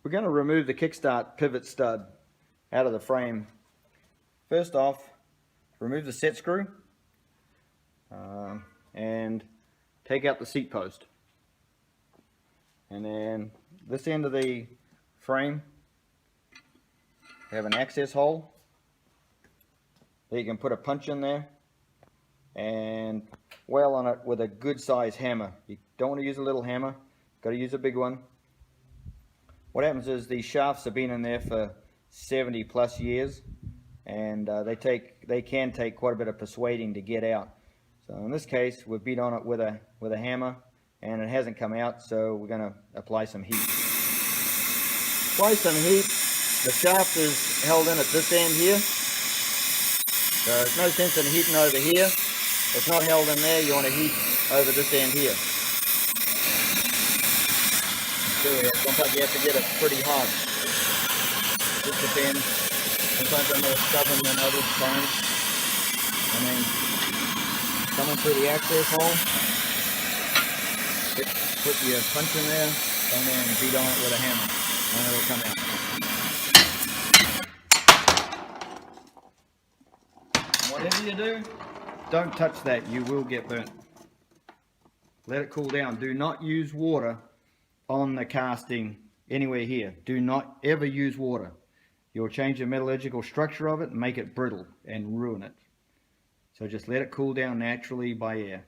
We're going to remove the Kickstart pivot stud out of the frame. First off, remove the set screw and take out the seat post. And then this end of the frame, we have an access hole. You can put a punch in there and weld on it with a good size hammer. You don't want to use a little hammer, got to use a big one. What happens is these shafts have been in there for 70 plus years, and they can take quite a bit of persuading to get out. So in this case, we've beat on it with a hammer, and it hasn't come out, so we're going to apply some heat. Apply some heat. The shaft is held in at this end here, so there's no sense in heating over here. It's not held in there. You want to heat over this end here. Sometimes you have to get it pretty hot. Just depends. Sometimes I'm more stubborn than others times. And then coming through the access hole, put your punch in there, and then beat on it with a hammer, and it'll come out. Whatever you do, don't touch that. You will get burnt. Let it cool down. Do not use water on the casting anywhere here. Do not ever use water. You'll change the metallurgical structure of it and make it brittle and ruin it. So just let it cool down naturally by air.